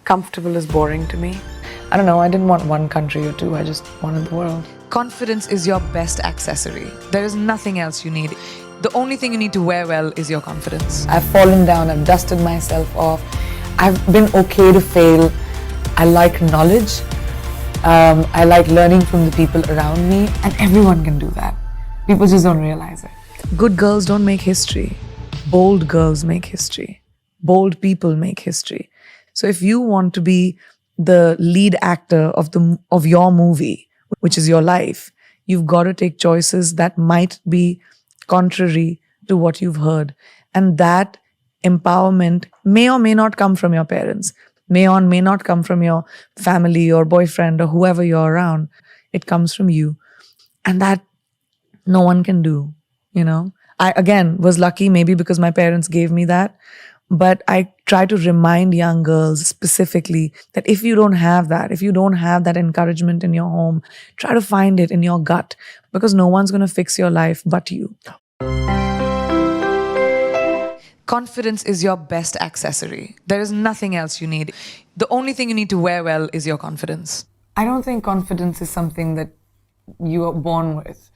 Comfortable is boring to me. I don't know, I didn't want one country or two, I just wanted the world. Confidence is your best accessory. There is nothing else you need. The only thing you need to wear well is your confidence. I've fallen down, I've dusted myself off. I've been okay to fail. I like knowledge. I like learning from the people around me, and everyone can do that. People just don't realize it. Good girls don't make history. Bold girls make history. Bold people make history. So if you want to be the lead actor of your movie, which is your life, you've got to take choices that might be contrary to what you've heard. And that empowerment may or may not come from your parents, may or may not come from your family or boyfriend or whoever you're around. It comes from you. And that no one can do, you know. I, again, was lucky maybe because my parents gave me that. But I try to remind young girls specifically that if you don't have that, if you don't have that encouragement in your home, try to find it in your gut, because no one's going to fix your life but you. Confidence is your best accessory. There is nothing else you need. The only thing you need to wear well is your confidence. I don't think confidence is something that you are born with.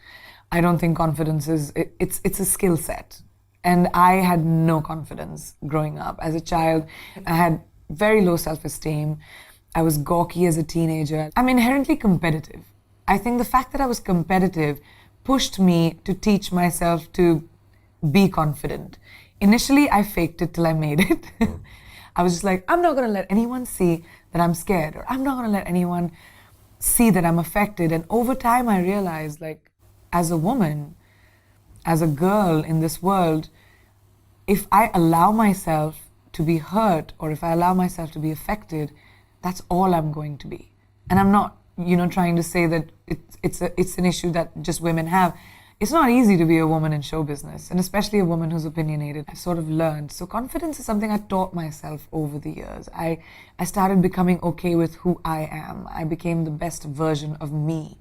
I don't think confidence is, it's a skill set. And I had no confidence growing up. As a child, I had very low self-esteem. I was gawky as a teenager. I'm inherently competitive. I think the fact that I was competitive pushed me to teach myself to be confident. Initially, I faked it till I made it. I was just like, I'm not going to let anyone see that I'm scared, or I'm not going to let anyone see that I'm affected. And over time, I realized, like, as a woman, as a girl in this world, if I allow myself to be hurt or if I allow myself to be affected, that's all I'm going to be. And I'm not, trying to say that it's an issue that just women have. It's not easy to be a woman in show business, and especially a woman who's opinionated. I sort of learned. So confidence is something I taught myself over the years. I started becoming okay with who I am. I became the best version of me.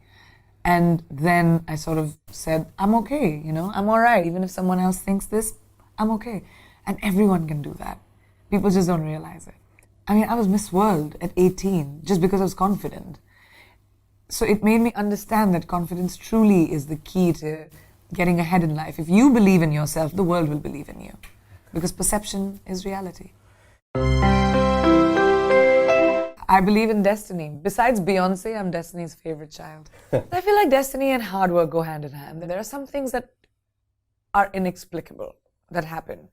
And then I sort of said, I'm okay, I'm all right. Even if someone else thinks this, I'm okay. And everyone can do that. People just don't realize it. I mean, I was Miss World at 18 just because I was confident. So it made me understand that confidence truly is the key to getting ahead in life. If you believe in yourself, the world will believe in you. Because perception is reality. I believe in destiny. Besides Beyonce, I'm Destiny's favorite child. I feel like destiny and hard work go hand in hand. There are some things that are inexplicable that happen.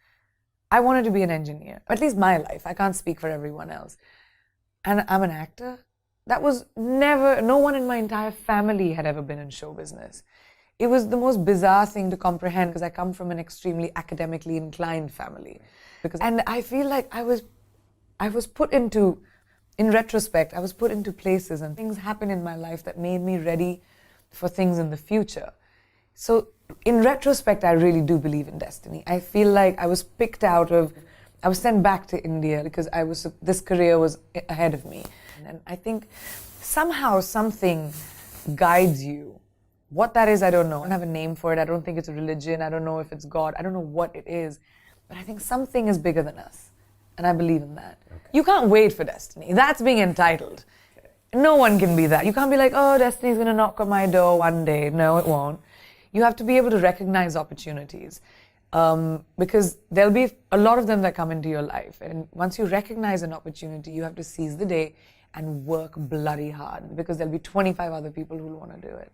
I wanted to be an engineer, at least my life. I can't speak for everyone else. And I'm an actor. That was never, no one in my entire family had ever been in show business. It was the most bizarre thing to comprehend because I come from an extremely academically inclined family. And I feel like I was put into, in retrospect, I was put into places and things happened in my life that made me ready for things in the future. So in retrospect, I really do believe in destiny. I feel like I was picked out of, I was sent back to India because this career was ahead of me. And I think somehow something guides you. What that is, I don't know. I don't have a name for it. I don't think it's a religion. I don't know if it's God. I don't know what it is. But I think something is bigger than us. And I believe in that. Okay. You can't wait for destiny. That's being entitled. No one can be that. You can't be like, oh, destiny's going to knock on my door one day. No, it won't. You have to be able to recognize opportunities. Because there'll be a lot of them that come into your life. And once you recognize an opportunity, you have to seize the day and work bloody hard. Because there'll be 25 other people who'll want to do it.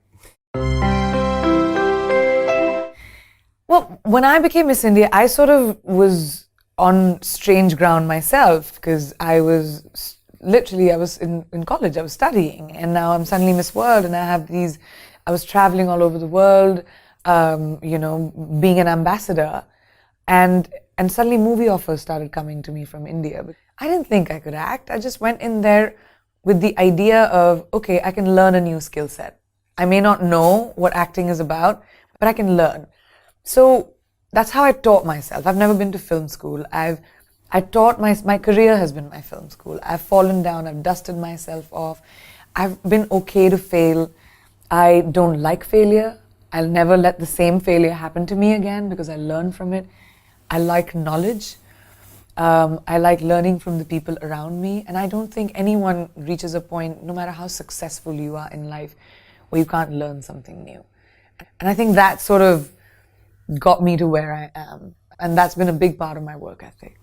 Well, when I became Miss India, I sort of was on strange ground myself, because I was in college, I was studying, and now I'm suddenly Miss World, and I was traveling all over the world, being an ambassador, and suddenly movie offers started coming to me from India. But I didn't think I could act. I just went in there with the idea of, okay, I can learn a new skill set. I may not know what acting is about, but I can learn. So that's how I taught myself. I've never been to film school. My career has been my film school. I've fallen down, I've dusted myself off. I've been okay to fail. I don't like failure. I'll never let the same failure happen to me again because I learn from it. I like knowledge. I like learning from the people around me, and I don't think anyone reaches a point, no matter how successful you are in life, where you can't learn something new. And I think that sort of got me to where I am, and that's been a big part of my work ethic.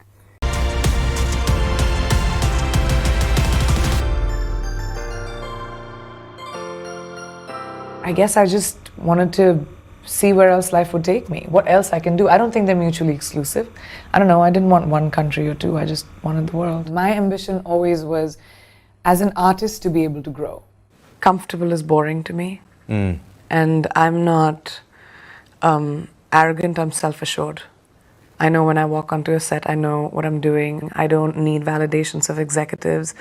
I guess I just wanted to see where else life would take me, what else I can do. I don't think they're mutually exclusive. I don't know, I didn't want one country or two, I just wanted the world. My ambition always was, as an artist, to be able to grow. Comfortable is boring to me, and I'm not arrogant, I'm self-assured. I know when I walk onto a set, I know what I'm doing. I don't need validations of executives.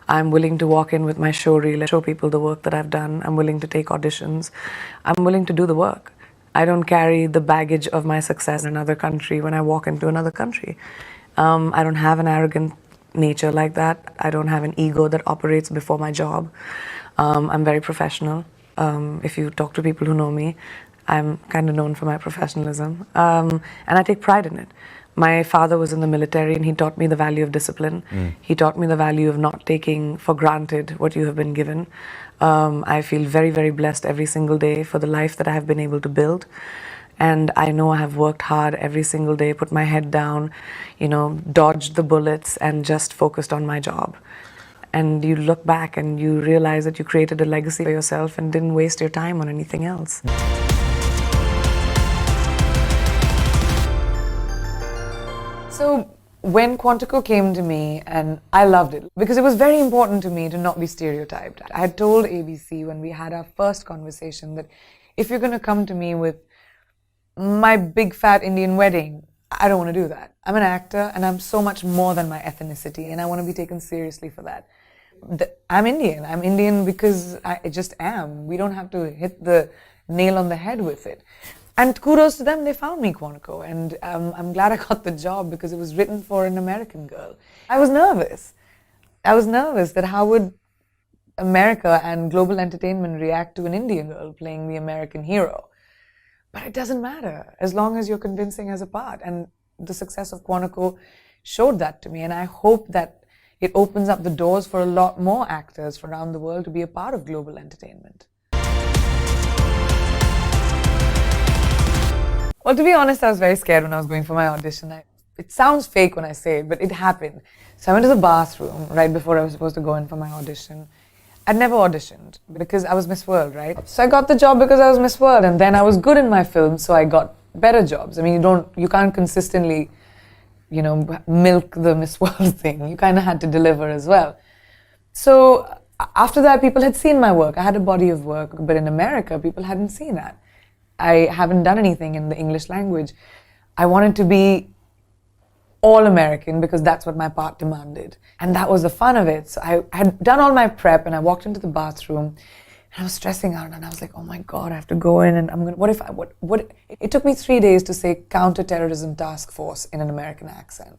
I'm willing to walk in with my show reel and show people the work that I've done. I'm willing to take auditions. I'm willing to do the work. I don't carry the baggage of my success in another country when I walk into another country. I don't have an arrogant nature like that. I don't have an ego that operates before my job. I'm very professional. If you talk to people who know me, I'm kind of known for my professionalism, and I take pride in it. My father was in the military, and he taught me the value of discipline. He taught me the value of not taking for granted what you have been given. I feel very, very blessed every single day for the life that I have been able to build. And I know I have worked hard every single day, put my head down, dodged the bullets, and just focused on my job. And you look back and you realize that you created a legacy for yourself and didn't waste your time on anything else. So when Quantico came to me, and I loved it, because it was very important to me to not be stereotyped. I had told ABC when we had our first conversation that if you're going to come to me with my big fat Indian wedding, I don't want to do that. I'm an actor, and I'm so much more than my ethnicity, and I want to be taken seriously for that. I'm Indian. I'm Indian because I just am. We don't have to hit the nail on the head with it. And kudos to them, they found me Quantico, and I'm glad I got the job because it was written for an American girl. I was nervous. I was nervous that how would America and global entertainment react to an Indian girl playing the American hero? But it doesn't matter, as long as you're convincing as a part. And the success of Quantico showed that to me, and I hope that it opens up the doors for a lot more actors from around the world to be a part of global entertainment. Well, to be honest, I was very scared when I was going for my audition. It sounds fake when I say it, but it happened. So I went to the bathroom right before I was supposed to go in for my audition. I'd never auditioned because I was Miss World, right? So I got the job because I was Miss World, and then I was good in my film, so I got better jobs. I mean, you can't consistently, milk the Miss World thing. You kind of had to deliver as well. So after that, people had seen my work. I had a body of work, but in America, people hadn't seen that. I haven't done anything in the English language. I wanted to be all American because that's what my part demanded. And that was the fun of it. So I had done all my prep, and I walked into the bathroom and I was stressing out, and I was like, oh my God, I have to go in, and it took me 3 days to say Counterterrorism Task Force in an American accent.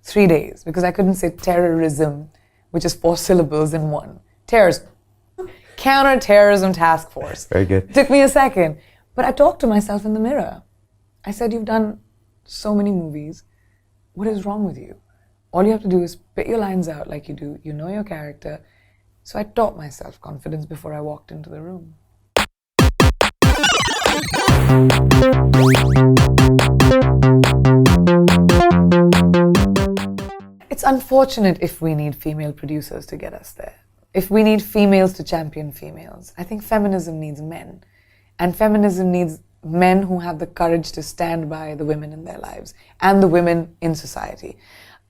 3 days, because I couldn't say terrorism, which is 4 syllables in one. Terrorism. Counterterrorism Task Force. Very good. It took me a second. But I talked to myself in the mirror. I said, you've done so many movies. What is wrong with you? All you have to do is spit your lines out like you do. You know your character. So I taught myself confidence before I walked into the room. It's unfortunate if we need female producers to get us there. If we need females to champion females. I think feminism needs men. And feminism needs men who have the courage to stand by the women in their lives and the women in society.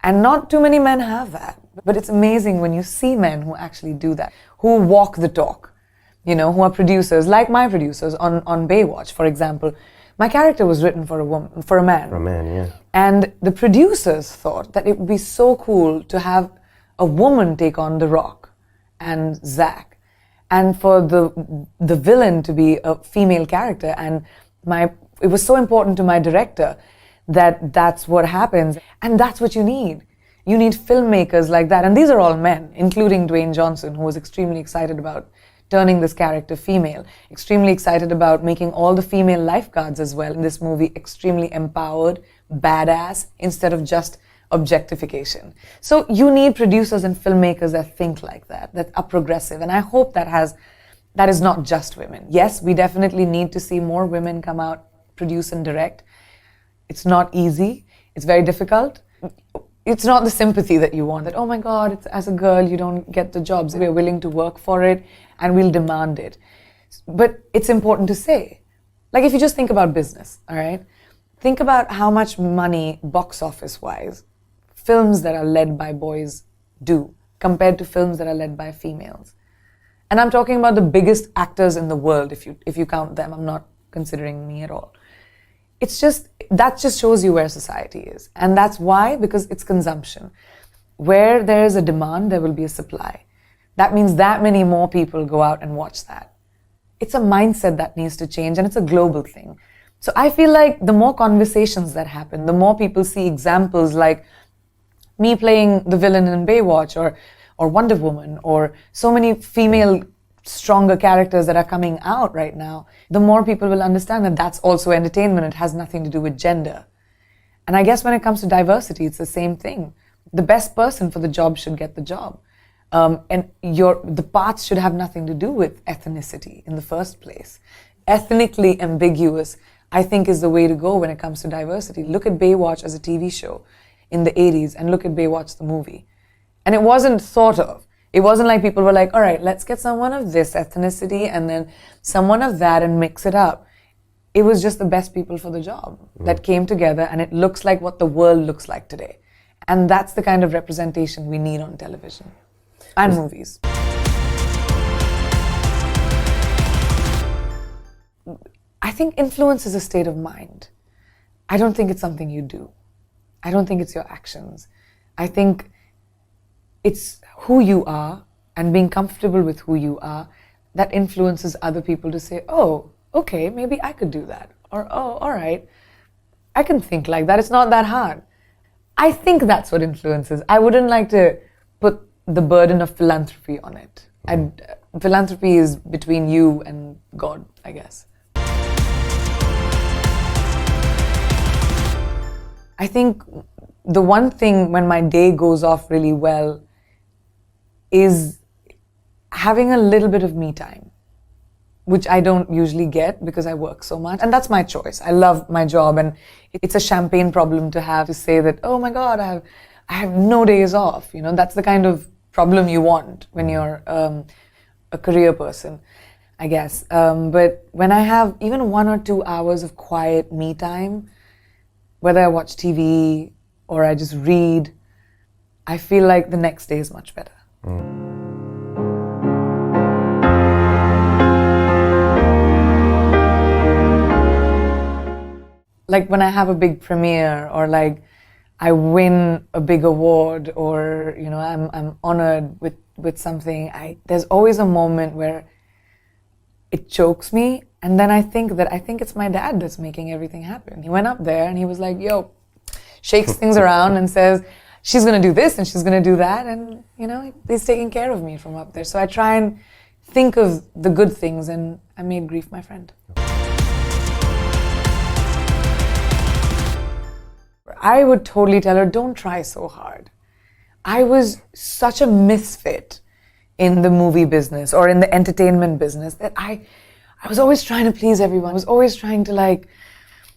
And not too many men have that. But it's amazing when you see men who actually do that, who walk the talk, who are producers, like my producers on Baywatch, for example. My character was written for a man. For a man, yeah. And the producers thought that it would be so cool to have a woman take on The Rock and Zach. And for the villain to be a female character, and it was so important to my director that that's what happens, and that's what you need. You need filmmakers like that, and these are all men, including Dwayne Johnson, who was extremely excited about turning this character female, extremely excited about making all the female lifeguards as well in this movie extremely empowered, badass, instead of just objectification. So you need producers and filmmakers that think like that are progressive. And I hope that is not just women. Yes, we definitely need to see more women come out, produce and direct. It's not easy. It's very difficult. It's not the sympathy that you want, that, oh my God, as a girl, you don't get the jobs. We're willing to work for it and we'll demand it. But it's important to say. Like if you just think about business, all right? Think about how much money, box office-wise, films that are led by boys do compared to films that are led by females. And I'm talking about the biggest actors in the world, if you count them. I'm not considering me at all. That just shows you where society is. And that's why, because it's consumption. Where there is a demand, there will be a supply. That means that many more people go out and watch that. It's a mindset that needs to change, and it's a global thing. So I feel like the more conversations that happen, the more people see examples like me playing the villain in Baywatch or Wonder Woman, or so many female stronger characters that are coming out right now, the more people will understand that that's also entertainment. It has nothing to do with gender. And I guess when it comes to diversity, it's the same thing. The best person for the job should get the job. And the parts should have nothing to do with ethnicity in the first place. Ethnically ambiguous, I think, is the way to go when it comes to diversity. Look at Baywatch as a TV show in the 80s and look at Baywatch the movie. And it wasn't thought of. It wasn't like people were like, all right, let's get someone of this ethnicity and then someone of that and mix it up. It was just the best people for the job that came together, and it looks like what the world looks like today. And that's the kind of representation we need on television and movies. I think influence is a state of mind. I don't think it's something you do. I don't think it's your actions. I think it's who you are and being comfortable with who you are that influences other people to say, oh, okay, maybe I could do that. Or, oh, all right, I can think like that. It's not that hard. I think that's what influences. I wouldn't like to put the burden of philanthropy on it. Philanthropy is between you and God, I guess. I think the one thing when my day goes off really well is having a little bit of me time, which I don't usually get because I work so much. And that's my choice. I love my job, and it's a champagne problem to have to say that, oh my God, I have no days off. You know, that's the kind of problem you want when you're a career person, I guess. But when I have even 1 or 2 hours of quiet me time, whether I watch TV or I just read, I feel like the next day is much better. Like when I have a big premiere, or like I win a big award, or you know, I'm honored with something, there's always a moment where it chokes me, and then I think it's my dad that's making everything happen. He went up there and he was like, yo, shakes things around and says, she's gonna do this and she's gonna do that, and you know, he's taking care of me from up there. So I try and think of the good things, and I made grief my friend. I would totally tell her, don't try so hard. I was such a misfit in the movie business or in the entertainment business that I was always trying to please everyone. I was always trying to, like,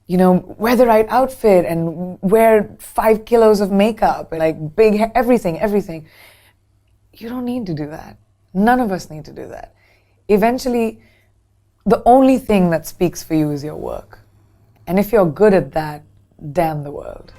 you know, wear the right outfit and wear 5 kilos of makeup, like big hair, everything. You don't need to do that. None of us need to do that. Eventually, the only thing that speaks for you is your work. And if you're good at that, damn the world.